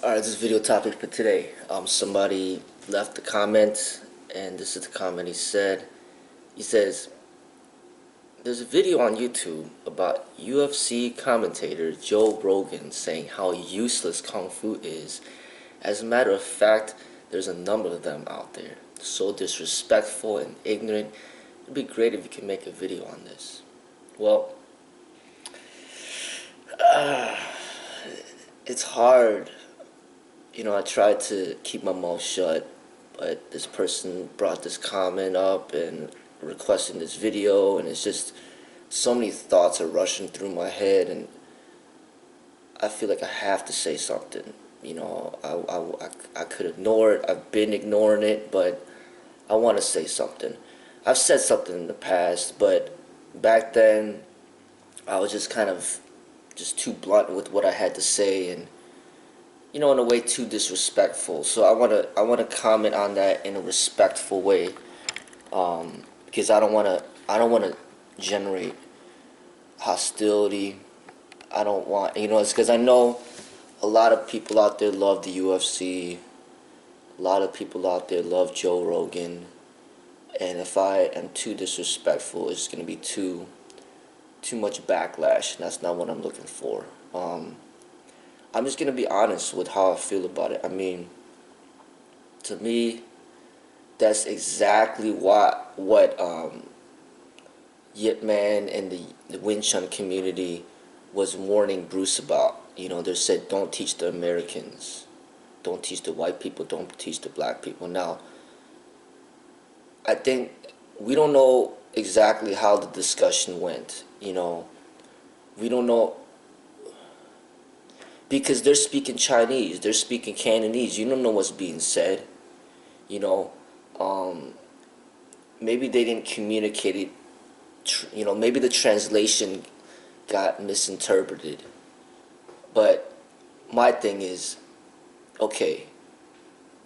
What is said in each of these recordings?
Alright, this is video topic for today. Somebody left a comment, and this is the comment he said. He says, there's a video on YouTube about UFC commentator Joe Rogan saying how useless Kung Fu is. As a matter of fact, there's a number of them out there. So disrespectful and ignorant. It'd be great if you could make a video on this. Well, it's hard. I tried to keep my mouth shut, but this person brought this comment up and requesting this video, and it's just so many thoughts are rushing through my head, and I feel like I have to say something. I could ignore it. I've been ignoring it, but I want to say something. I've said something in the past, but back then I was just kind of just too blunt with what I had to say, and in a way too disrespectful. So I wanna comment on that in a respectful way, because I don't wanna generate hostility. I don't want it's because I know a lot of people out there love the UFC. A lot of people out there love Joe Rogan, and if I am too disrespectful, it's gonna be too much backlash, and that's not what I'm looking for. I'm just gonna be honest with how I feel about it. I mean, to me, that's exactly what Yip Man and the Wing Chun community was warning Bruce about. They said, don't teach the Americans, don't teach the white people, don't teach the black people. Now, I think we don't know exactly how the discussion went. We don't know, because they're speaking Chinese, they're speaking Cantonese. You don't know what's being said. You know, maybe they didn't communicate it. Maybe the translation got misinterpreted. But my thing is, okay,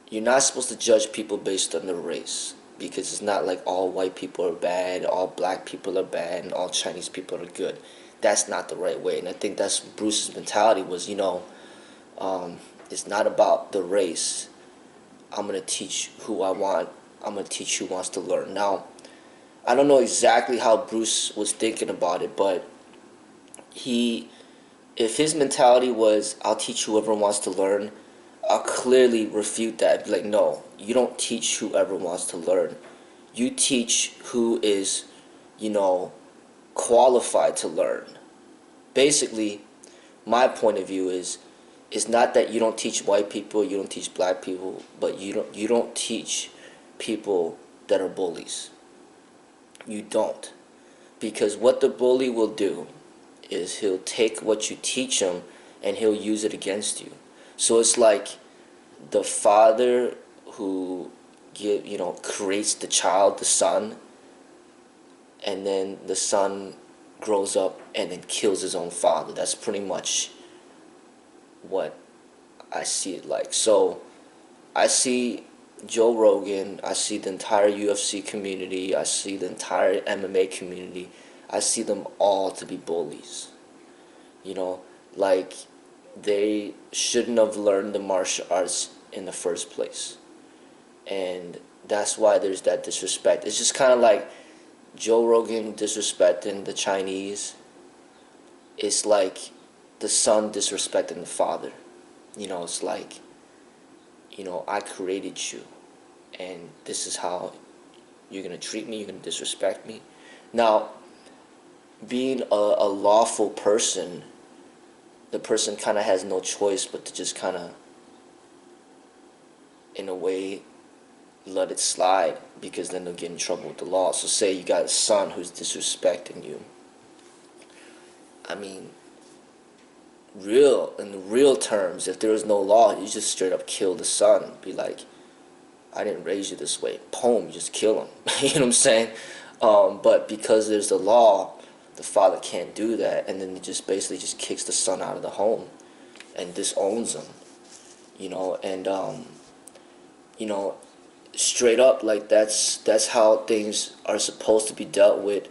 you're not supposed to judge people based on their race, because it's not like all white people are bad, all black people are bad, and all Chinese people are good. That's not the right way, and I think that's Bruce's mentality was, it's not about the race. I'm going to teach who I want. I'm going to teach who wants to learn. Now, I don't know exactly how Bruce was thinking about it, but if his mentality was, I'll teach whoever wants to learn, I'll clearly refute that. Be like, no, you don't teach whoever wants to learn. You teach who is, qualified to learn. Basically, my point of view is, it's not that you don't teach white people, you don't teach black people, but you don't teach people that are bullies. You don't. Because what the bully will do is he'll take what you teach him and he'll use it against you. So it's like the father who creates the child, the son, and then the son grows up and then kills his own father. That's pretty much what I see it like. So I see Joe Rogan, I see the entire UFC community, I see the entire MMA community, I see them all to be bullies. Like they shouldn't have learned the martial arts in the first place. And that's why there's that disrespect. It's just kind of like Joe Rogan disrespecting the Chinese. It's like the son disrespecting the father. It's like, I created you, and this is how you're going to treat me, you're going to disrespect me. Now, being a lawful person, the person kind of has no choice but to just kind of, in a way, let it slide, because then they'll get in trouble with the law. So say you got a son who's disrespecting you. I mean, in the real terms, if there was no law, you just straight up kill the son. Be like, I didn't raise you this way. Boom, you just kill him. You know what I'm saying? But because there's the law, the father can't do that, and then he just basically just kicks the son out of the home and disowns him. Straight up, like that's how things are supposed to be dealt with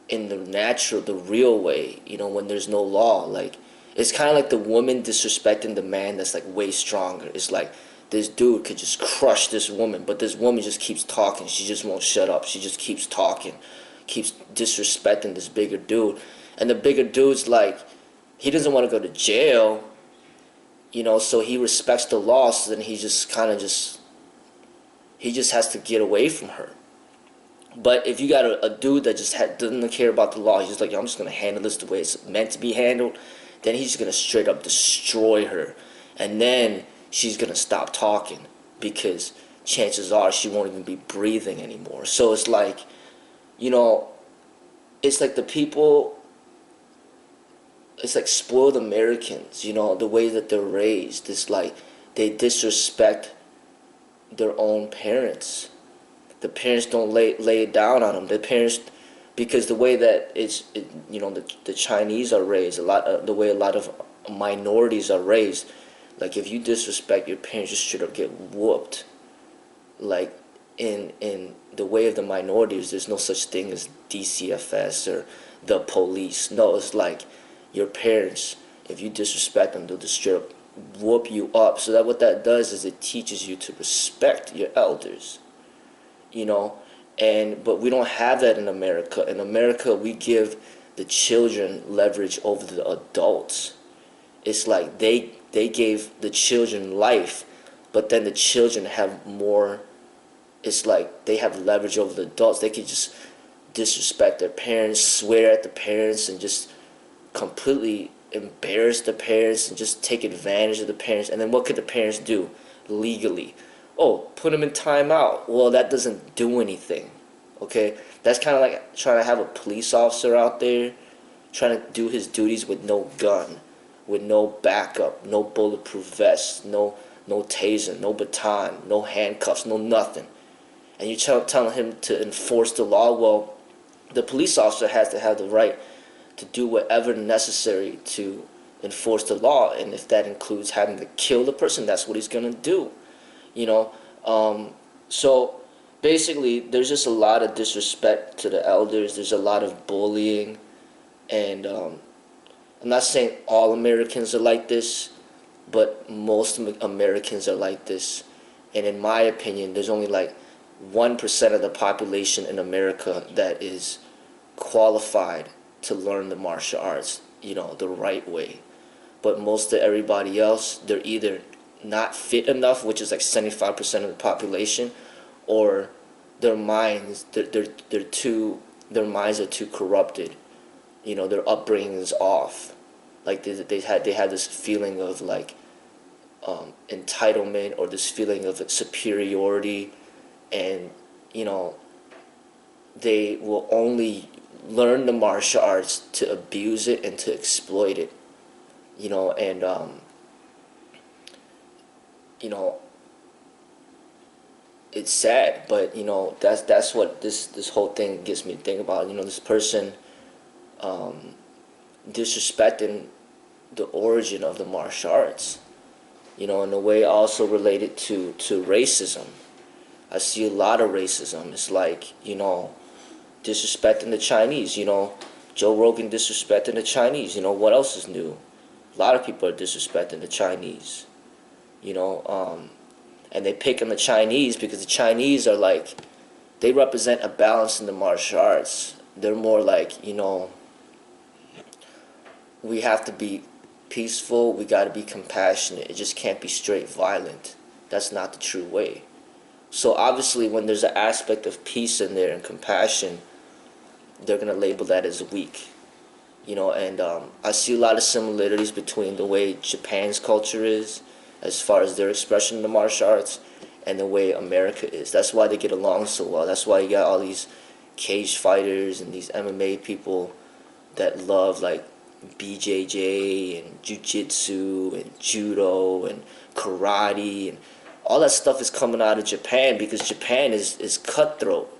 in the natural, the real way. When there's no law, like It's kind of like the woman disrespecting the man that's like way stronger. It's like this dude could just crush this woman, but this woman just keeps talking. She just won't shut up. She just keeps talking, keeps disrespecting this bigger dude. And the bigger dude's like, he doesn't want to go to jail, you know, so he respects the law, so then he just kind of he just has to get away from her. But if you got a dude that just doesn't care about the law, he's just like, I'm just going to handle this the way it's meant to be handled, then he's going to straight up destroy her. And then she's going to stop talking because chances are she won't even be breathing anymore. So it's like, you know, it's like the people, it's like spoiled Americans, you know, the way that they're raised. It's like they disrespect their own parents. The parents don't lay it down on them. The parents, because the way that you know, the Chinese are raised, the way a lot of minorities are raised, like if you disrespect your parents, you straight up get whooped. Like in the way of the minorities, there's no such thing as DCFS or the police. No, it's like your parents, if you disrespect them, they'll just straight up whoop you up. So that what that does is it teaches you to respect your elders, you know. And but we don't have that in America. In America, we give the children leverage over the adults. It's like they gave the children life, but then the children have more. It's like they have leverage over the adults. They could just disrespect their parents, swear at the parents, and just completely embarrass the parents and just take advantage of the parents. And then what could the parents do legally? Oh, put them in timeout. Well, that doesn't do anything. Okay, that's kind of like trying to have a police officer out there trying to do his duties with no gun, with no backup, no bulletproof vest, no taser, no baton, no handcuffs, no nothing. And you're telling him to enforce the law. Well, the police officer has to have the right to do whatever necessary to enforce the law, and if that includes having to kill the person, that's what he's gonna do, you know. So basically, there's just a lot of disrespect to the elders. There's a lot of bullying, and I'm not saying all Americans are like this, but most Americans are like this. And in my opinion, there's only like 1% of the population in America that is qualified to learn the martial arts, you know, the right way. But most of everybody else, they're either not fit enough, which is like 75% of the population, or their minds, their minds are too corrupted. You know, their upbringing is off. Like they had this feeling of like entitlement, or this feeling of superiority, and you know, they will only learn the martial arts to abuse it and to exploit it, you know. And you know, it's sad, but you know, that's what this whole thing gets me to think about. You know, this person disrespecting the origin of the martial arts, you know, in a way also related to racism. I see a lot of racism. It's like, you know, disrespecting the Chinese, you know, Joe Rogan disrespecting the Chinese, you know, what else is new? A lot of people are disrespecting the Chinese, you know, and they pick on the Chinese because the Chinese are like, they represent a balance in the martial arts. They're more like, you know, we have to be peaceful, we got to be compassionate, it just can't be straight violent. That's not the true way. So obviously when there's an aspect of peace in there and compassion, they're going to label that as weak, you know. And I see a lot of similarities between the way Japan's culture is as far as their expression in the martial arts and the way America is. That's why they get along so well. That's why you got all these cage fighters and these MMA people that love like BJJ and jiu-jitsu and judo and karate, and all that stuff is coming out of Japan because Japan is cutthroat.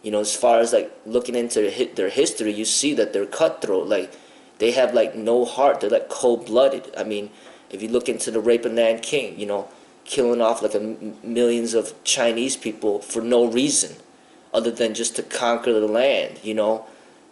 You know, as far as like looking into their history, you see that they're cutthroat. Like they have like no heart. They're like cold-blooded. I mean, if you look into the rape of Nanking, you know, killing off like millions of Chinese people for no reason other than just to conquer the land, you know.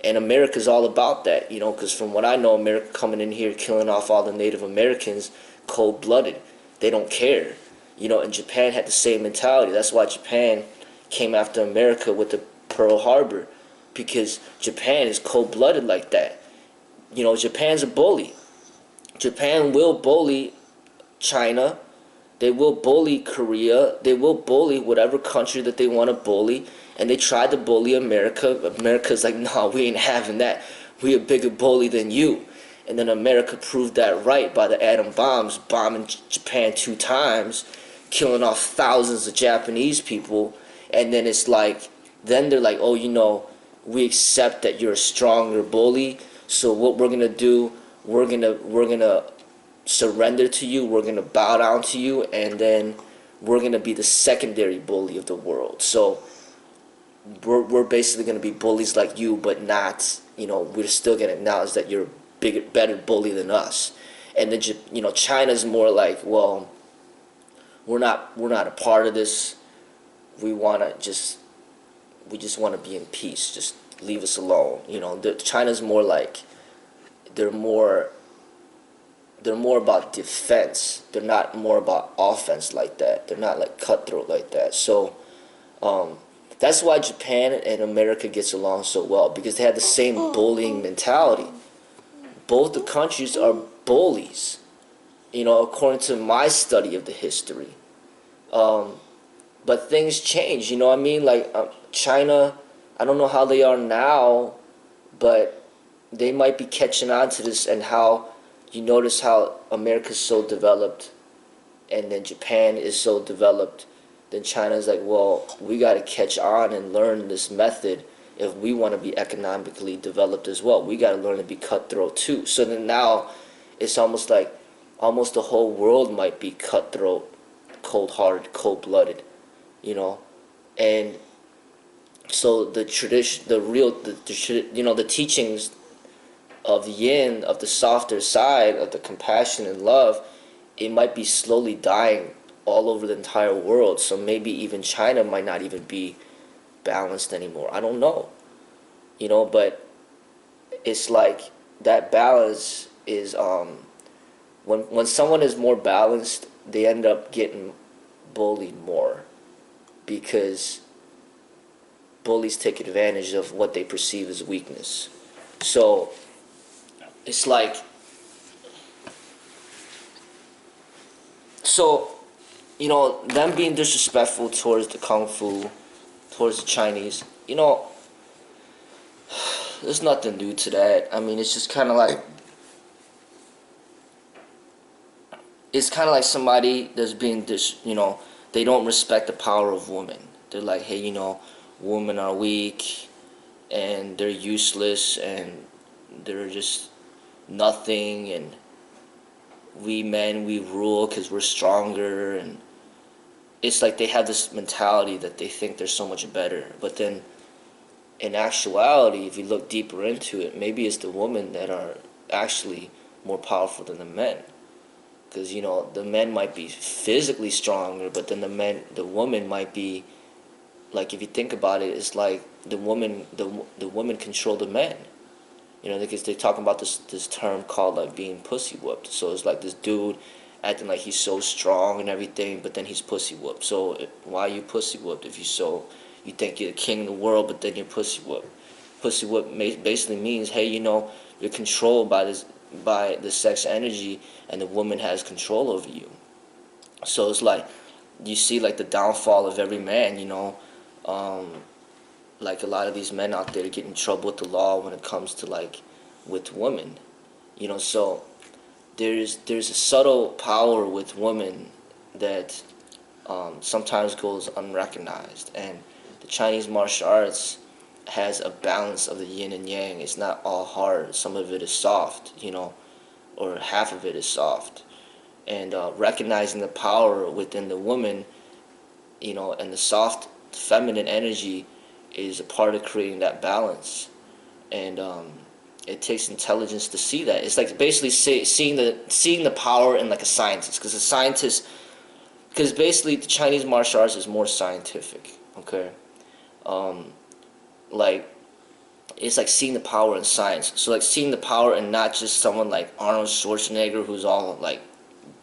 And America's all about that, you know, because from what I know, America coming in here, killing off all the Native Americans, cold-blooded. They don't care. You know, and Japan had the same mentality. That's why Japan came after America with the Pearl Harbor, because Japan is cold-blooded like that. You know, Japan's a bully. Japan will bully China. They will bully Korea. They will bully whatever country that they want to bully. And they tried to bully America. America's like, no, we ain't having that. We a bigger bully than you. And then America proved that right by the atom bombs, bombing Japan 2 times, killing off thousands of Japanese people. And then it's like, then they're like, oh, you know, we accept that you're a stronger bully. So what we're gonna do, we're gonna surrender to you, we're going to bow down to you, and then we're going to be the secondary bully of the world. So we're basically going to be bullies like you, but not, you know, we're still going to acknowledge that you're a bigger, better bully than us. And then, you know, China's more like, well, we're not a part of this. We just want to be in peace. Just leave us alone. You know, China's more like, they're more about defense. They're not more about offense like that. They're not like cutthroat like that. So that's why Japan and America gets along so well, because they have the same bullying mentality. Both the countries are bullies, you know, according to my study of the history. But things change, you know what I mean? Like China, I don't know how they are now, but they might be catching on to this. And how you notice how America's so developed, and then Japan is so developed, then China's like, well, we got to catch on and learn this method if we want to be economically developed as well. We got to learn to be cutthroat too. So then now it's almost like the whole world might be cutthroat, cold-hearted, cold-blooded, you know. And so the tradition, the teachings of yin, of the softer side, of the compassion and love, it might be slowly dying all over the entire world. So maybe even China might not even be balanced anymore. I don't know, you know. But it's like that balance is when someone is more balanced, they end up getting bullied more, because bullies take advantage of what they perceive as weakness. So it's like, so, you know, them being disrespectful towards the Kung Fu, towards the Chinese, you know, there's nothing new to that. I mean, it's just kind of like, somebody that's being you know, they don't respect the power of women. They're like, hey, you know, women are weak, and they're useless, and they're just nothing, and we men, we rule because we're stronger. And it's like they have this mentality that they think they're so much better. But then in actuality, if you look deeper into it, maybe it's the women that are actually more powerful than the men. Because, you know, the men might be physically stronger, but then the woman might be, like, if you think about it, it's like the women control the men. You know, because they're talking about this term called like being pussy whooped. So it's like this dude acting like he's so strong and everything, but then he's pussy whooped. So why are you pussy whooped if you think you're the king of the world, but then you're pussy whooped? Pussy whooped basically means, hey, you know, you're controlled by the sex energy, and the woman has control over you. So it's like you see like the downfall of every man, you know. Like a lot of these men out there get in trouble with the law when it comes to like with women, you know. So there's a subtle power with women that sometimes goes unrecognized. And the Chinese martial arts has a balance of the yin and yang. It's not all hard. Some of it is soft, you know, or half of it is soft. And recognizing the power within the woman, you know, and the soft feminine energy is a part of creating that balance. And it takes intelligence to see that. It's like basically seeing the power in like a scientist, because basically the Chinese martial arts is more scientific. Okay, like it's like seeing the power in science. So like seeing the power in not just someone like Arnold Schwarzenegger, who's all like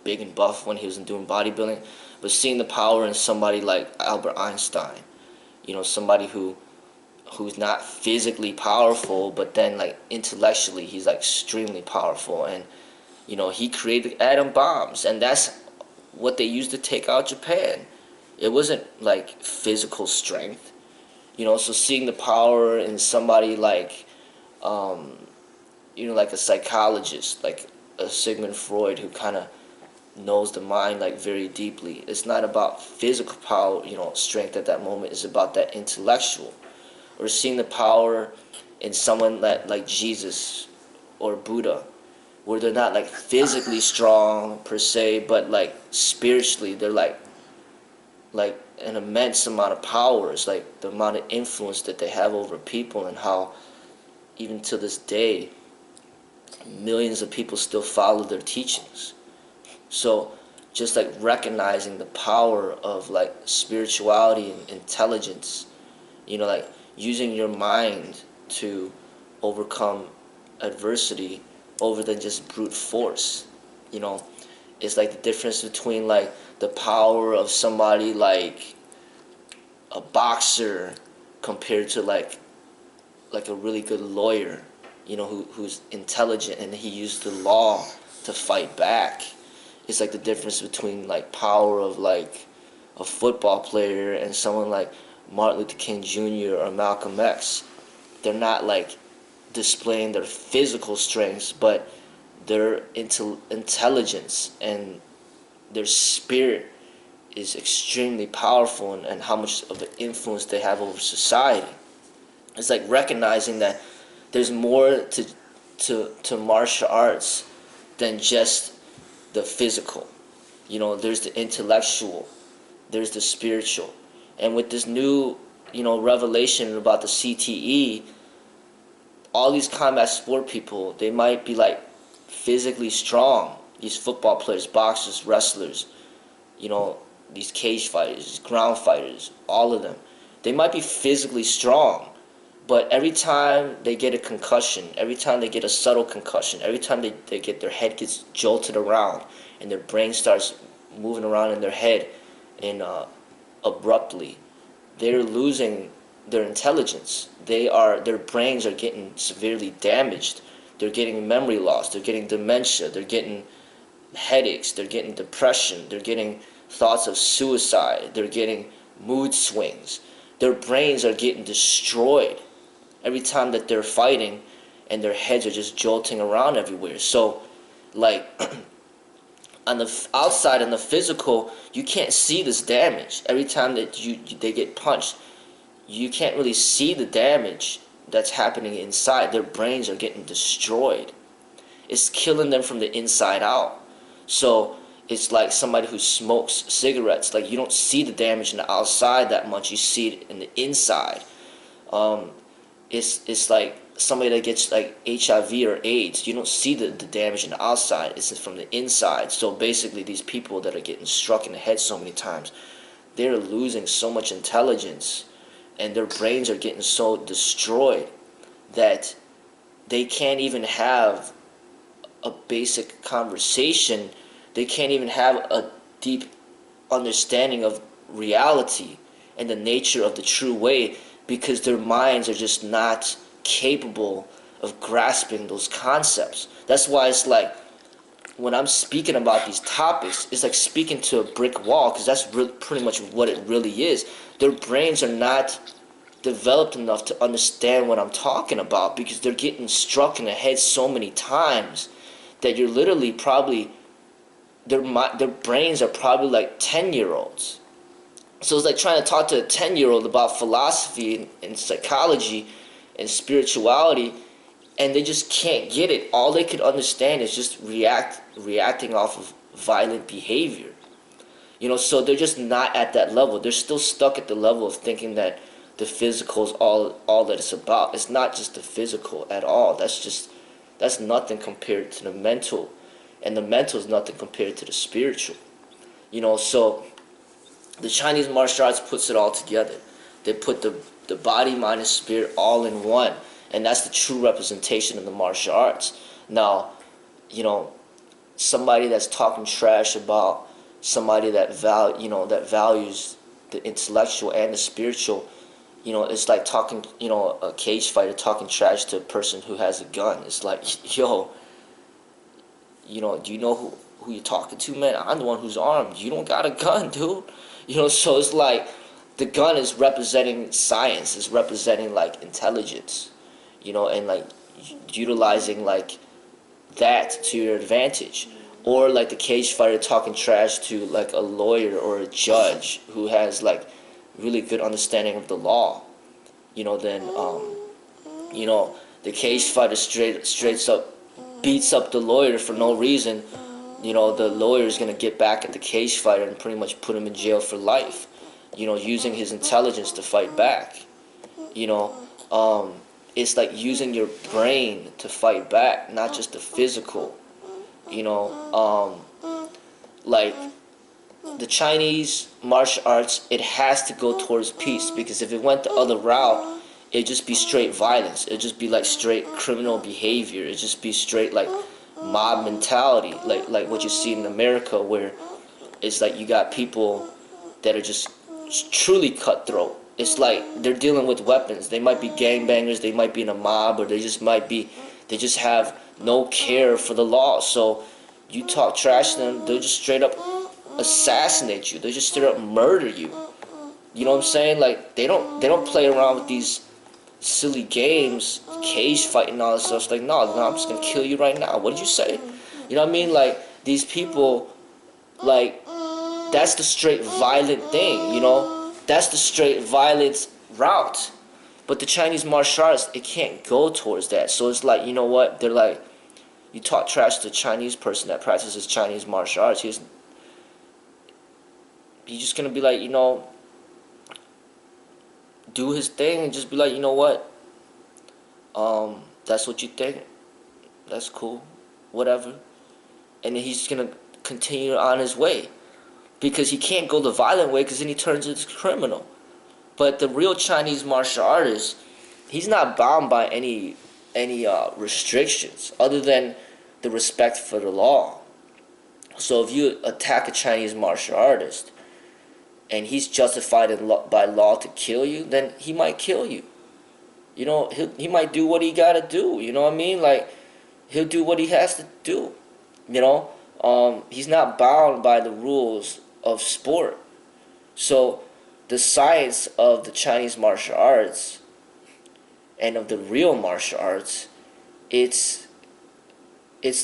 big and buff when he was doing bodybuilding, but seeing the power in somebody like Albert Einstein. You know, somebody who's not physically powerful, but then like intellectually he's like extremely powerful. And you know, he created atom bombs, and that's what they used to take out Japan. It wasn't like physical strength. You know, so seeing the power in somebody like, you know, like a psychologist, like a Sigmund Freud, who kind of knows the mind like very deeply. It's not about physical power, you know, strength at that moment. It's about that intellectual. Or seeing the power in someone like Jesus or Buddha, where they're not like physically strong per se, but like spiritually they're like an immense amount of power. It's like the amount of influence that they have over people, and how even to this day millions of people still follow their teachings. So just like recognizing the power of like spirituality and intelligence, you know, like using your mind to overcome adversity over than just brute force. You know, it's like the difference between like the power of somebody like a boxer compared to like a really good lawyer, you know, who's intelligent and he used the law to fight back. It's like the difference between like power of like a football player and someone like Martin Luther King Jr. or Malcolm X. They're not like displaying their physical strengths, but their intelligence and their spirit is extremely powerful, and how much of an influence they have over society. It's like recognizing that there's more to martial arts than just the physical. You know, there's the intellectual, there's the spiritual. And with this new, you know, revelation about the CTE, all these combat sport people, they might be like physically strong. These football players, boxers, wrestlers, you know, these cage fighters, these ground fighters, all of them. They might be physically strong, but every time they get a concussion, every time they get a subtle concussion, every time they get their head gets jolted around and their brain starts moving around in their head and abruptly, they're losing their intelligence. Their brains are getting severely damaged. They're getting memory loss. They're getting dementia. They're getting headaches. They're getting depression. They're getting thoughts of suicide. They're getting mood swings. Their brains are getting destroyed every time that they're fighting, and their heads are just jolting around everywhere. So, like, on the outside, on the physical, you can't see this damage. Every time that they get punched, you can't really see the damage that's happening inside. Their brains are getting destroyed. It's killing them from the inside out. So it's like somebody who smokes cigarettes. Like, you don't see the damage in the outside that much. You see it in the inside. It's like somebody that gets like HIV or AIDS. You don't see the damage in the outside. It's from the inside. So basically, these people that are getting struck in the head so many times, they're losing so much intelligence, and their brains are getting so destroyed that they can't even have a basic conversation. They can't even have a deep understanding of reality and the nature of the true way, because their minds are just not capable of grasping those concepts. That's why it's like when I'm speaking about these topics, it's like speaking to a brick wall, because that's pretty much what it really is. Their brains are not developed enough to understand what I'm talking about, because they're getting struck in the head so many times that you're literally probably, their brains are probably like 10-year-olds. So it's like trying to talk to a 10-year-old about philosophy and psychology and spirituality, and they just can't get it. All they could understand is just reacting off of violent behavior. You know, so they're just not at that level. They're still stuck at the level of thinking that the physical is all that it's about. It's not just the physical at all. That's nothing compared to the mental, and the mental is nothing compared to the spiritual. You know, so the Chinese martial arts puts it all together. They put the body, mind, and spirit all in one. and that's the true representation of the martial arts. Now, you know, somebody that's talking trash about somebody that that values the intellectual and the spiritual, it's like talking, a cage fighter talking trash to a person who has a gun. It's like, yo, do you know who you're talking to, man? I'm the one who's armed. You don't got a gun, dude. So it's like the gun is representing science, is representing like intelligence, and like utilizing like that to your advantage. Or like the cage fighter talking trash to like a lawyer or a judge who has like really good understanding of the law. Then the cage fighter straight up beats up the lawyer for no reason. The lawyer is gonna get back at the cage fighter and pretty much put him in jail for life. Using his intelligence to fight back. It's like using your brain to fight back, not just the physical. Like the Chinese martial arts, it has to go towards peace, because if it went the other route, it'd just be straight violence. It'd just be like straight criminal behavior. It'd just be straight like mob mentality, like what you see in America, where it's like you got people that are just truly cutthroat. It's like they're dealing with weapons. They might be gangbangers, they might be in a mob, or they just have no care for the law. So you talk trash to them, they'll just straight up assassinate you. They'll just straight up murder you. You know what I'm saying? Like they don't play around with these silly games, cage fighting and all this stuff. It's like, no, I'm just gonna kill you right now. What did you say? You know what I mean? Like these people, like that's the straight violent thing. That's the straight violence route. But the Chinese martial arts, it can't go towards that. So it's like, you know what? They're like, you talk trash to a Chinese person that practices Chinese martial arts. He's just gonna be like, do his thing and just be like, you know what? That's what you think. That's cool. Whatever. And then he's gonna continue on his way, because he can't go the violent way, because then he turns into a criminal. But the real Chinese martial artist, he's not bound by any restrictions other than the respect for the law. So if you attack a Chinese martial artist and he's justified by law to kill you, then he might kill you. He might do what he got to do. You know what I mean? Like, he'll do what he has to do. He's not bound by the rules of sport. So the science of the Chinese martial arts and of the real martial arts, it's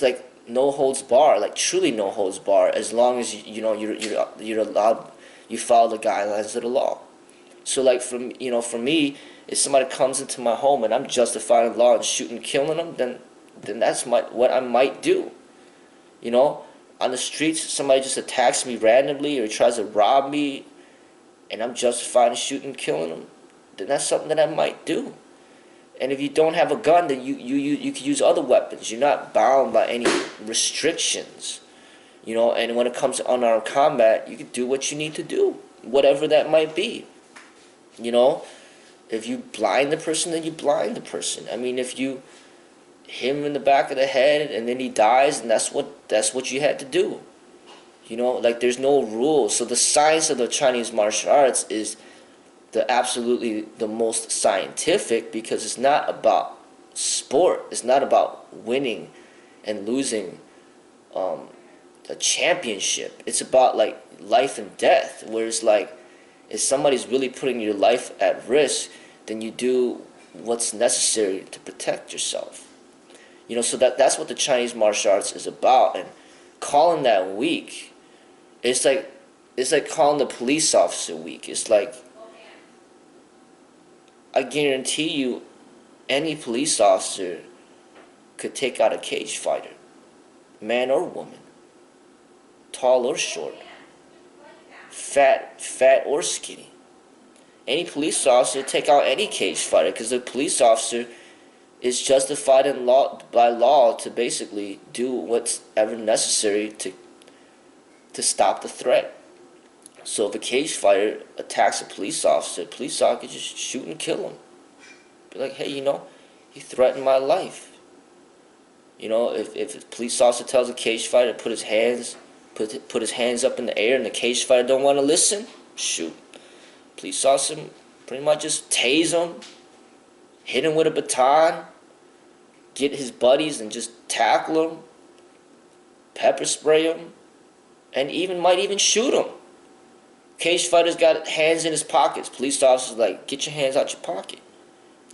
like no holds bar, like truly no holds bar, as long as you're allowed, you follow the guidelines of the law. So like for me, if somebody comes into my home and I'm justifying the law and shooting and killing them, then that's what I might do. On the streets, somebody just attacks me randomly or tries to rob me, and I'm justified in shooting and killing them, then that's something that I might do. And if you don't have a gun, then you can use other weapons. You're not bound by any restrictions. And when it comes to unarmed combat, you can do what you need to do, whatever that might be. If you blind the person, then you blind the person. I mean, if you hit him in the back of the head and then he dies, and that's what you had to do. Like there's no rules. So the science of the Chinese martial arts is absolutely the most scientific, because it's not about sport. It's not about winning and losing a championship. It's about like life and death. Whereas like if somebody's really putting your life at risk, then you do what's necessary to protect yourself. So that's what the Chinese martial arts is about. And calling that weak, it's like calling the police officer weak. It's like, I guarantee you, any police officer could take out a cage fighter, man or woman, tall or short, fat or skinny. Any police officer take out any cage fighter, because the police officer is justified by law to basically do what's ever necessary to stop the threat. So if a cage fighter attacks a police officer can just shoot and kill him. Be like, hey, He threatened my life. You know, if a police officer tells a cage fighter to put his hands up in the air, and the cage fighter don't want to listen, shoot, police officer pretty much just tase him, hit him with a baton, get his buddies and just tackle him, pepper spray him, and might even shoot him. Cage fighter's got hands in his pockets. Police officer's like, get your hands out your pocket.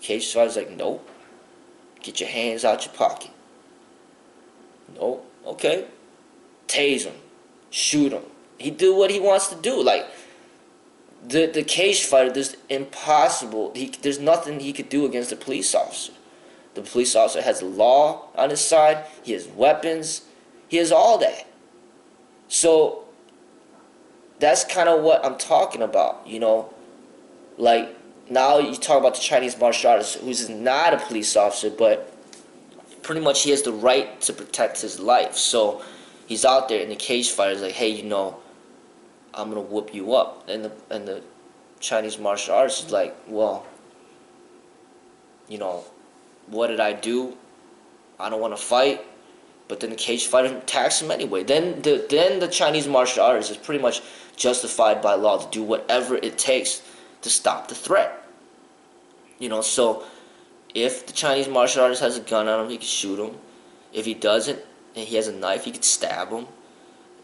Cage fighter's like, nope. Get your hands out your pocket. Nope. Okay. Tase him. Shoot him. He do what he wants to do. Like, the cage fighter, there's nothing he could do against the police officer. The police officer has the law on his side. He has weapons. He has all that. So that's kind of what I'm talking about, you know. Like, now you talk about the Chinese martial artist, who's not a police officer, but pretty much he has the right to protect his life. So he's out there, and the cage fighter's like, hey, you know, I'm gonna whoop you up. And the Chinese martial artist is like, well, you know, what did I do? I don't want to fight. But then the cage fighter attacks him anyway. Then the Chinese martial artist is pretty much justified by law to do whatever it takes to stop the threat. You know, so if the Chinese martial artist has a gun on him, he can shoot him. If he doesn't, and he has a knife, he could stab him.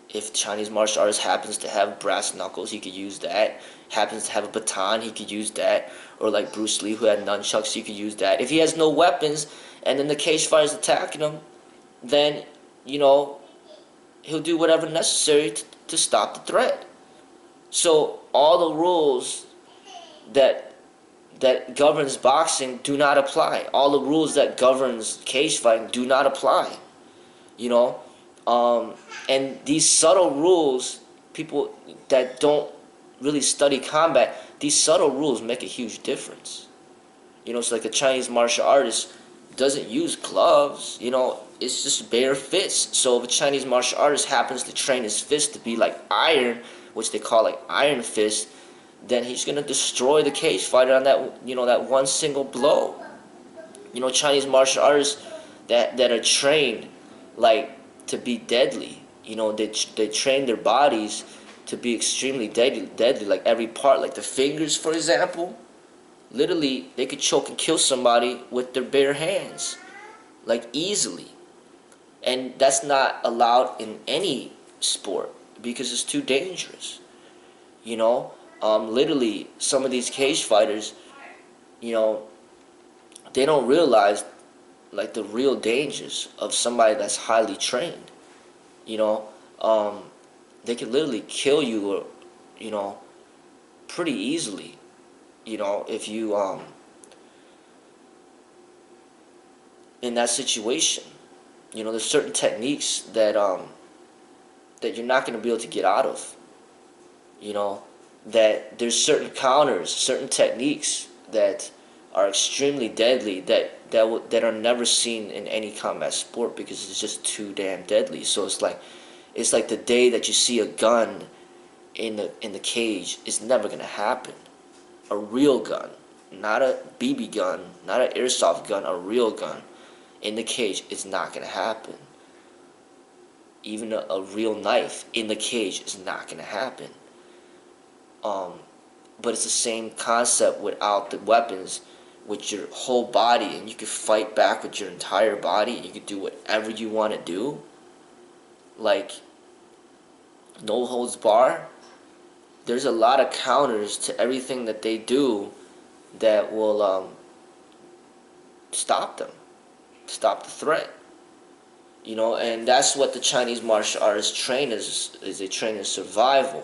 If the Chinese martial artist happens to have brass knuckles, he could use that. Happens to have a baton, he could use that. Or like Bruce Lee, who had nunchucks, he could use that. If he has no weapons, and then the cage fighter's attacking him, then, you know, he'll do whatever necessary to stop the threat. So all the rules that governs boxing do not apply. All the rules that governs cage fighting do not apply. You know, and these subtle rules, people that don't really study combat, these subtle rules make a huge difference. You know, it's like the Chinese martial artist doesn't use gloves, you know, it's just bare fists. So if a Chinese martial artist happens to train his fist to be like iron, which they call like iron fist, then he's gonna destroy the cage fighter on that, you know, that one single blow. You know, Chinese martial artists that are trained like to be deadly. You know, they train their bodies to be extremely deadly. Like every part, like the fingers, for example. Literally, they could choke and kill somebody with their bare hands, like easily. And that's not allowed in any sport because it's too dangerous. You know, literally, some of these cage fighters, you know, they don't realize like the real dangers of somebody that's highly trained. You know, they could literally kill you, or, you know, pretty easily. You know, if you in that situation, you know, there's certain techniques that that you're not going to be able to get out of. You know, that there's certain counters, certain techniques that are extremely deadly that are never seen in any combat sport because it's just too damn deadly. So it's like the day that you see a gun in the cage is never going to happen. A real gun, not a BB gun, not an airsoft gun, a real gun in the cage, it's not going to happen. Even a real knife in the cage is not going to happen. But it's the same concept without the weapons, with your whole body, and you can fight back with your entire body, and you can do whatever you want to do. Like, no holds bar. There's a lot of counters to everything that they do that will stop them, stop the threat. You know, and that's what the Chinese martial artists train is they train in survival,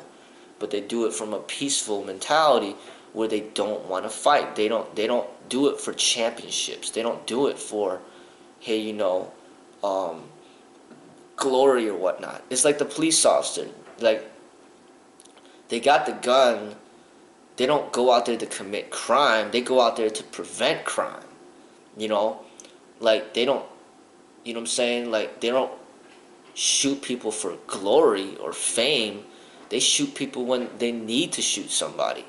but they do it from a peaceful mentality where they don't want to fight. They don't do it for championships. They don't do it for, hey, you know, glory or whatnot. It's like the police officer, like, they got the gun. They don't go out there to commit crime. They go out there to prevent crime. You know? Like, they don't, you know what I'm saying? Like, they don't shoot people for glory or fame. They shoot people when they need to shoot somebody.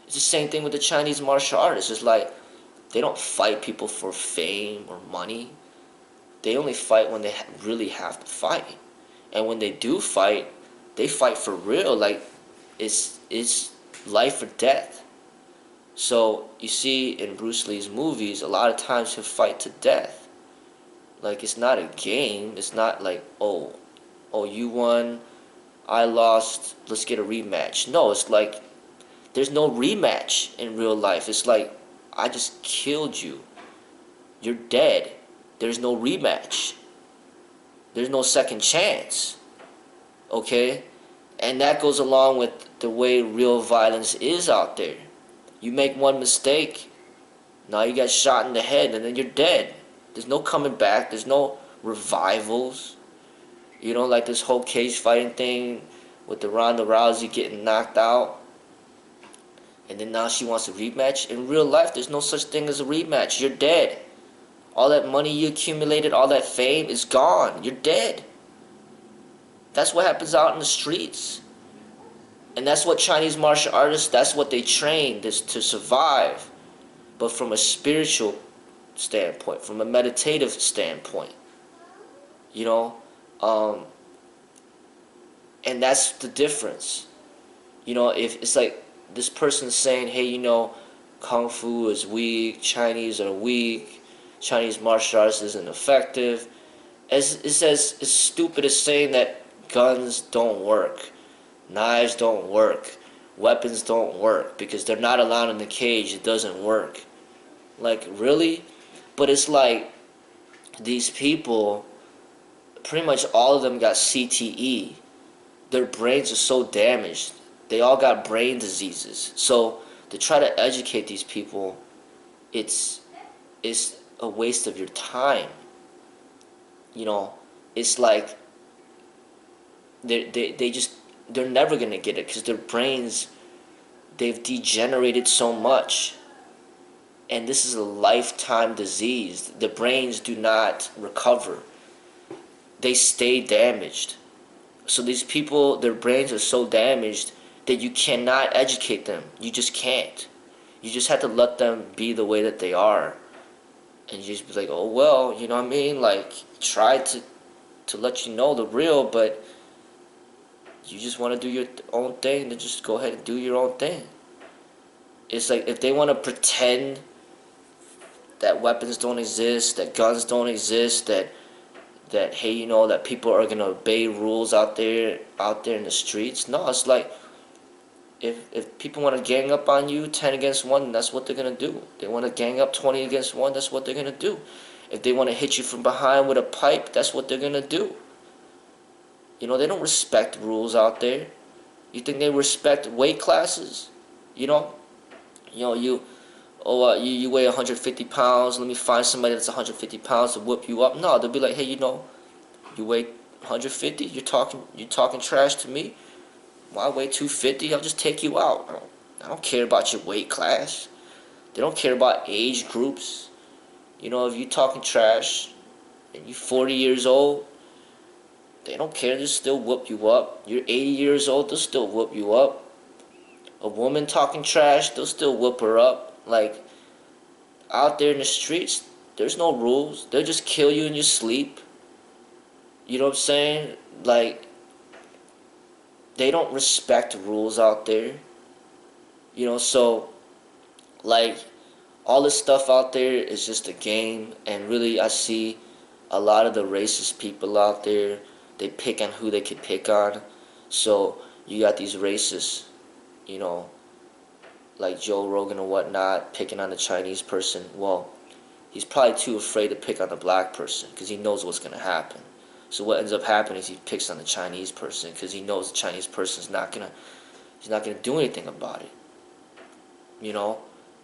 It's the same thing with the Chinese martial artists. It's like, They don't fight people for fame or money. They only fight when they really have to fight. And when they do fight, they fight for real. Like, it's life or death. So you see in Bruce Lee's movies, a lot of times he'll fight to death. Like, it's not a game. It's not like, oh, you won, I lost, let's get a rematch. No, it's like there's no rematch in real life. It's like, I just killed you. You're dead. There's no rematch. There's no second chance. Okay? And that goes along with the way real violence is out there. You make one mistake, now you get shot in the head and then you're dead. There's no coming back. There's no revivals. You know, like this whole cage fighting thing with the Ronda Rousey getting knocked out. And then now she wants a rematch. In real life, there's no such thing as a rematch. You're dead. All that money you accumulated, all that fame is gone. You're dead. That's what happens out in the streets. And that's what Chinese martial artists, that's what they train, is to survive. But from a spiritual standpoint, from a meditative standpoint. You know? And that's the difference. You know, if it's like this person saying, hey, you know, Kung Fu is weak, Chinese are weak, Chinese martial arts isn't effective. It's as stupid as saying that guns don't work, knives don't work, weapons don't work, because they're not allowed in the cage, it doesn't work. Like, really? But it's like, these people, pretty much all of them got CTE. Their brains are so damaged. They all got brain diseases. So to try to educate these people, it's a waste of your time. You know, it's like they're never gonna get it because their brains, they've degenerated so much. And this is a lifetime disease. The brains do not recover. They stay damaged. So these people, their brains are so damaged that you cannot educate them. You just can't. You just have to let them be the way that they are. And you just be like, oh, well, you know what I mean? Like, try to let you know the real, but you just want to do your own thing, then just go ahead and do your own thing. It's like, if they want to pretend that weapons don't exist, that guns don't exist, that hey, you know, that people are gonna obey rules out there in the streets. No, it's like, if people want to gang up on you 10 against 1, that's what they're gonna do. They want to gang up 20 against 1, that's what they're gonna do. If they want to hit you from behind with a pipe, that's what they're gonna do. You know, they don't respect rules out there. You think they respect weight classes? You know, you weigh 150 pounds, let me find somebody that's 150 pounds to whoop you up. No, they'll be like, hey, you know, you weigh 150, you're talking trash to me. Well, I weigh 250, I'll just take you out. I don't care about your weight class. They don't care about age groups. You know, if you're talking trash and you're 40 years old, they don't care, they'll still whoop you up. You're 80 years old, they'll still whoop you up. A woman talking trash, they'll still whoop her up. Like, out there in the streets, there's no rules. They'll just kill you in your sleep. You know what I'm saying? Like, they don't respect rules out there. You know, so, like, all this stuff out there is just a game. And really, I see a lot of the racist people out there, they pick on who they can pick on. So, you got these racists, you know, like Joe Rogan and whatnot, picking on the Chinese person. Well, he's probably too afraid to pick on the black person because he knows what's going to happen. So what ends up happening is he picks on the Chinese person because he knows the Chinese person's not gonna do anything about it. You know,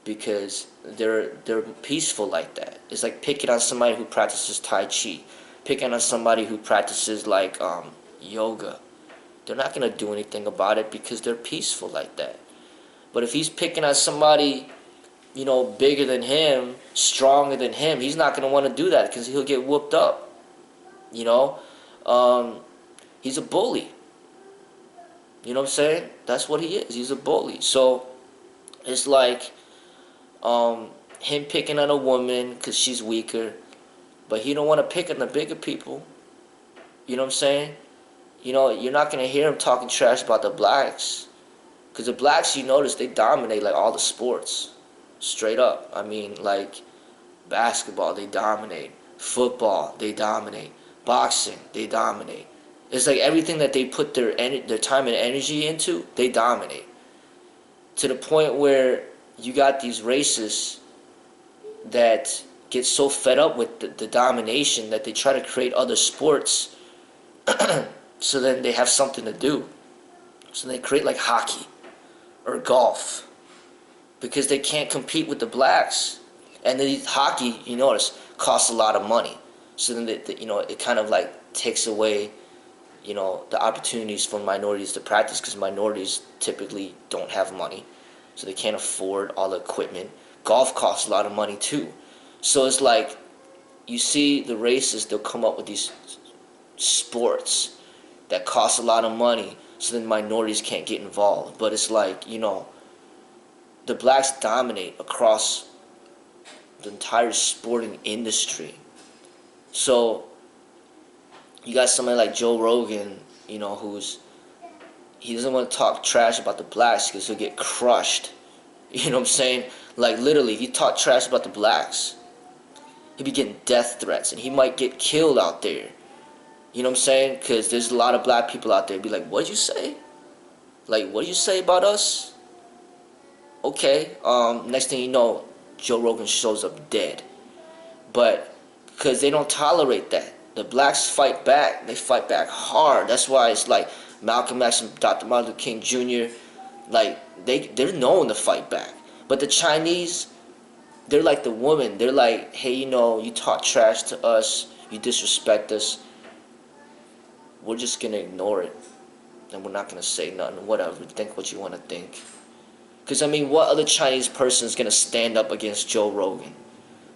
because they're peaceful like that. It's like picking on somebody who practices Tai Chi, picking on somebody who practices like yoga. They're not gonna do anything about it because they're peaceful like that. But if he's picking on somebody, you know, bigger than him, stronger than him, he's not going to want to do that because he'll get whooped up. You know? He's a bully. You know what I'm saying? That's what he is. He's a bully. So, it's like, him picking on a woman because she's weaker, but he don't want to pick on the bigger people. You know what I'm saying? You know, you're not going to hear him talking trash about the blacks. Because the blacks, you notice, they dominate, like, all the sports. Straight up. I mean, like, basketball, they dominate. Football, they dominate. Boxing, they dominate. It's like everything that they put their time and energy into, they dominate. To the point where you got these racists that get so fed up with the domination that they try to create other sports so then they have something to do. So they create like hockey or golf because they can't compete with the blacks. And then hockey, you notice, costs a lot of money. So then, you know, it kind of like takes away, you know, the opportunities for minorities to practice because minorities typically don't have money. So they can't afford all the equipment. Golf costs a lot of money too. So it's like, you see the races, they'll come up with these sports that cost a lot of money so then minorities can't get involved. But it's like, you know, the blacks dominate across the entire sporting industry. So you got somebody like Joe Rogan, you know, he doesn't want to talk trash about the blacks because he'll get crushed. You know what I'm saying? Like literally, if you talk trash about the blacks, he'll be getting death threats and he might get killed out there. You know what I'm saying? Because there's a lot of black people out there be like, what'd you say? Like, what'd you say about us? Okay, next thing you know, Joe Rogan shows up dead. But because they don't tolerate that. The blacks fight back. They fight back hard. That's why it's like Malcolm X and Dr. Martin Luther King Jr., like, they're known to fight back. But the Chinese, they're like the woman. They're like, hey, you know, you talk trash to us, you disrespect us, we're just going to ignore it. And we're not going to say nothing, whatever. Think what you want to think. Because, I mean, what other Chinese person is going to stand up against Joe Rogan?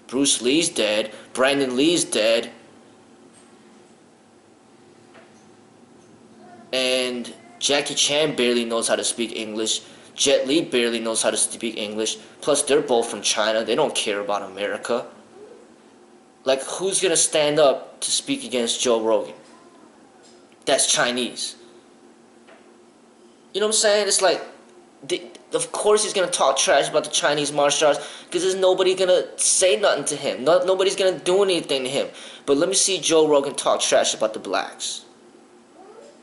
Bruce Lee's dead. Brandon Lee's dead. And Jackie Chan barely knows how to speak English. Jet Li barely knows how to speak English. Plus, they're both from China. They don't care about America. Like, who's going to stand up to speak against Joe Rogan? That's Chinese. You know what I'm saying? It's like, of course he's going to talk trash about the Chinese martial arts because there's nobody going to say nothing to him. Nobody's going to do anything to him. But let me see Joe Rogan talk trash about the blacks.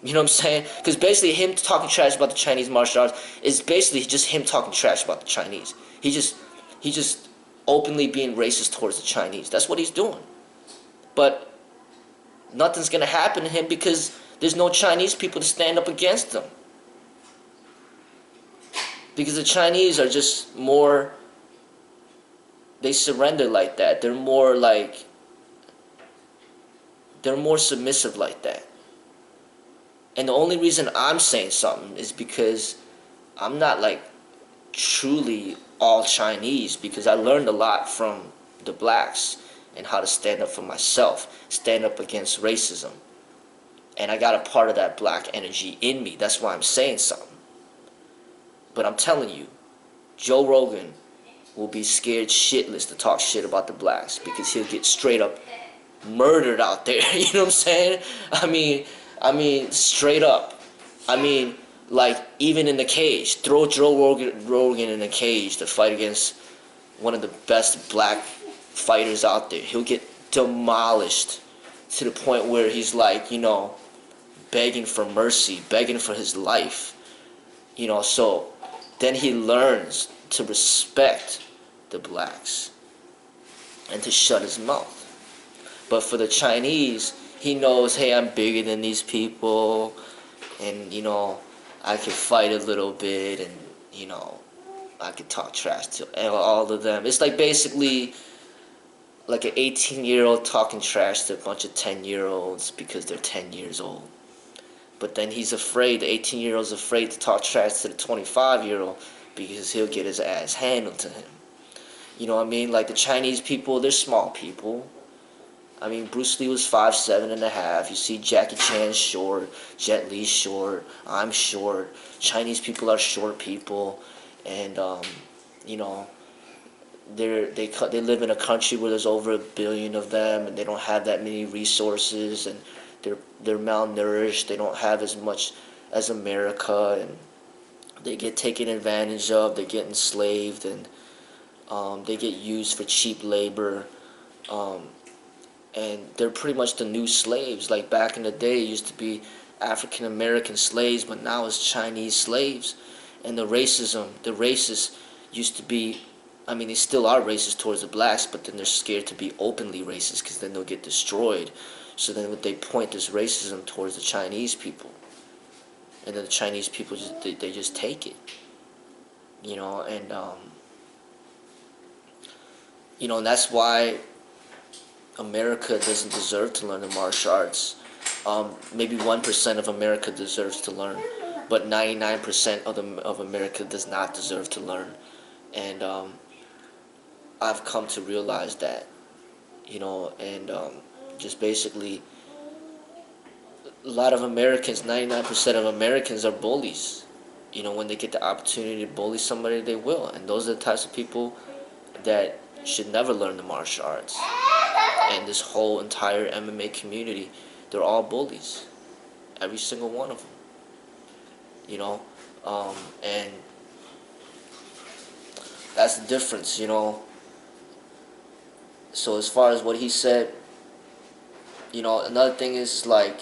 You know what I'm saying? Because basically him talking trash about the Chinese martial arts is basically just him talking trash about the Chinese. He just openly being racist towards the Chinese. That's what he's doing. But nothing's going to happen to him because there's no Chinese people to stand up against him. Because the Chinese are just more, they surrender like that. They're more submissive like that. And the only reason I'm saying something is because I'm not like truly all Chinese, because I learned a lot from the blacks and how to stand up for myself, stand up against racism. And I got a part of that black energy in me. That's why I'm saying something. But I'm telling you, Joe Rogan will be scared shitless to talk shit about the blacks because he'll get straight up murdered out there. You know what I'm saying? I mean, straight up. I mean, like, even in the cage. Throw Joe Rogan in a cage to fight against one of the best black fighters out there. He'll get demolished to the point where he's like, you know, begging for mercy, begging for his life. You know, so then he learns to respect the blacks and to shut his mouth. But for the Chinese, he knows, hey, I'm bigger than these people, and, you know, I can fight a little bit, and, you know, I can talk trash to all of them. It's like basically like an 18-year-old talking trash to a bunch of 10-year-olds because they're 10 years old. But then he's afraid, the 18-year-old's afraid to talk trash to the 25-year-old because he'll get his ass handled to him. You know what I mean? Like the Chinese people, they're small people. I mean, Bruce Lee was 5'7.5". You see Jackie Chan's short, Jet Li's short, I'm short. Chinese people are short people. And, you know, they live in a country where there's over 1 billion of them, and they don't have that many resources, and they're malnourished. They don't have as much as America, and they get taken advantage of. They get enslaved, and they get used for cheap labor. And they're pretty much the new slaves. Like back in the day, it used to be African American slaves, but now it's Chinese slaves. And the racists used to be, I mean, they still are racist towards the blacks, but then they're scared to be openly racist because then they'll get destroyed. So then they point this racism towards the Chinese people, and then the Chinese people they just take it, you know, and and that's why America doesn't deserve to learn the martial arts. Maybe 1% of America deserves to learn, but 99% of America does not deserve to learn. And I've come to realize that, and just basically, a lot of Americans, 99% of Americans are bullies. When they get the opportunity to bully somebody, they will. And those are the types of people that should never learn the martial arts. And this whole entire MMA community, they're all bullies. Every single one of them. And that's the difference, So as far as what he said, another thing is, like,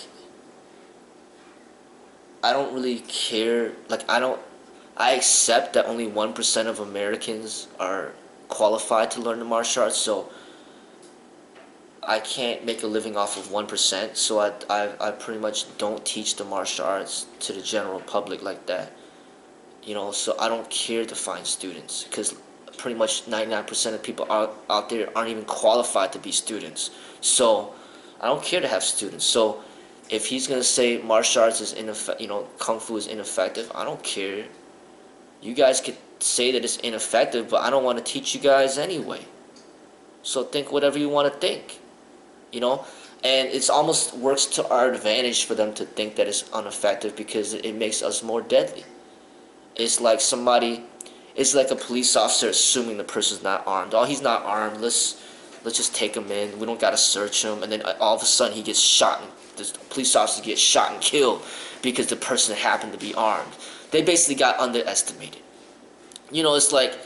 I don't really care. Like, I accept that only 1% of Americans are qualified to learn the martial arts, so I can't make a living off of 1%, so I pretty much don't teach the martial arts to the general public like that. So I don't care to find students, because pretty much 99% of people out there aren't even qualified to be students. So I don't care to have students. So if he's gonna say martial arts is kung fu is ineffective, I don't care. You guys could say that it's ineffective, but I don't want to teach you guys anyway. So think whatever you want to think, and it's almost works to our advantage for them to think that it's ineffective, because it makes us more deadly. It's like a police officer assuming the person's not armed. Oh, he's not armed. Let's just take him in. We don't gotta search him. And then all of a sudden he gets shot, and the police officer gets shot and killed because the person happened to be armed. They basically got underestimated. It's like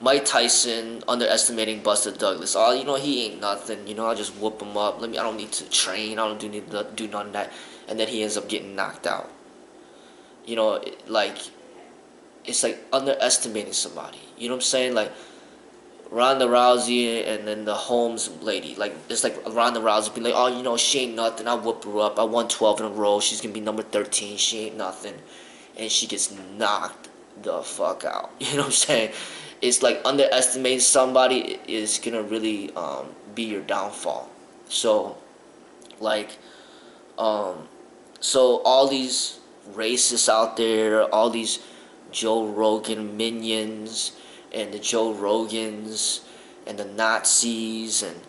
Mike Tyson underestimating Buster Douglas. Oh, he ain't nothing. I'll just whoop him up. I don't need to train. I don't need to do none of that. And then he ends up getting knocked out. It's like underestimating somebody. You know what I'm saying? Like Ronda Rousey and then the Holmes lady. Like, it's like Ronda Rousey being like, oh, she ain't nothing. I whoop her up. I won 12 in a row. She's gonna be number 13. She ain't nothing. And she gets knocked the fuck out. You know what I'm saying? It's like underestimating somebody is gonna really be your downfall. So, so all these racists out there, all these Joe Rogan minions, and the Joe Rogans, and the Nazis, and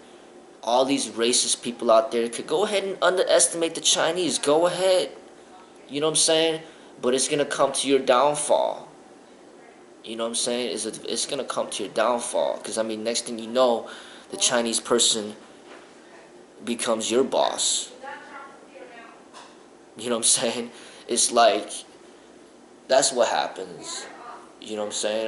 all these racist people out there could go ahead and underestimate the Chinese. Go ahead. You know what I'm saying? But it's gonna come to your downfall. You know what I'm saying? It's gonna come to your downfall. Because, next thing you know, the Chinese person becomes your boss. You know what I'm saying? It's like, that's what happens. You know what I'm saying?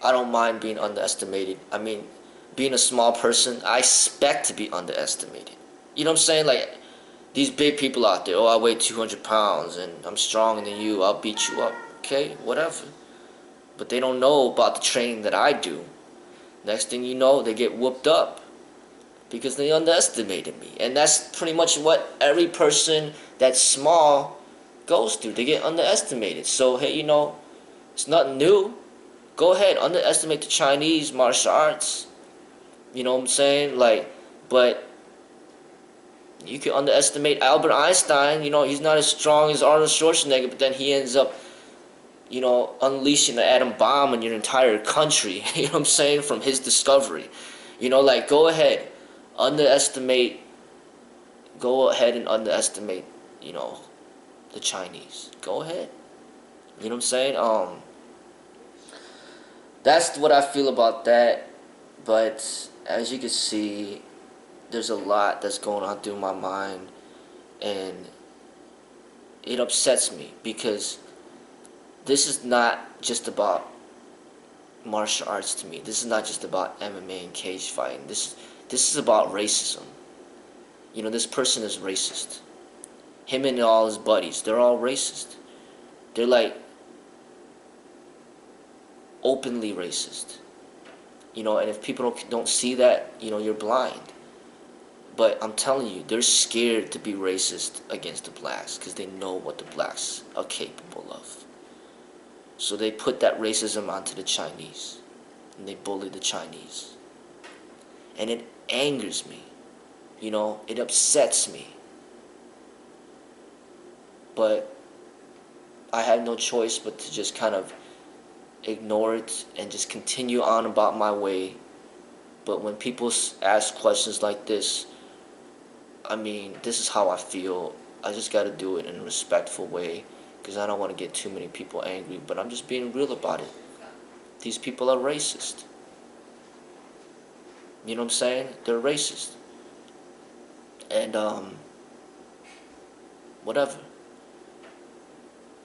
I don't mind being underestimated. Being a small person, I expect to be underestimated. You know what I'm saying? Like, these big people out there, I weigh 200 pounds and I'm stronger than you, I'll beat you up. Okay, whatever. But they don't know about the training that I do. Next thing you know, they get whooped up because they underestimated me. And that's pretty much what every person that's small goes through. They get underestimated. So, hey, it's nothing new. Go ahead, underestimate the Chinese martial arts. You know what I'm saying? But you can underestimate Albert Einstein. He's not as strong as Arnold Schwarzenegger, but then he ends up, unleashing the atom bomb on your entire country. You know what I'm saying? From his discovery. Go ahead. Go ahead and underestimate, the the Chinese. Go ahead. You know what I'm saying? That's what I feel about that. But as you can see, there's a lot that's going on through my mind, and it upsets me because this is not just about martial arts to me. This is not just about MMA and cage fighting. This is about racism. You know, this person is racist. Him and all his buddies, they're all racist. They're like openly racist. You know, and if people don't see that, you know, you're blind. But I'm telling you, they're scared to be racist against the blacks because they know what the blacks are capable of. So they put that racism onto the Chinese, and they bully the Chinese. And it angers me, you know, it upsets me. But I had no choice but to just kind of ignore it and just continue on about my way. But when people ask questions like this, I mean, this is how I feel. I just got to do it in a respectful way because I don't want to get too many people angry. But I'm just being real about it. These people are racist. You know what I'm saying? They're racist. And, whatever.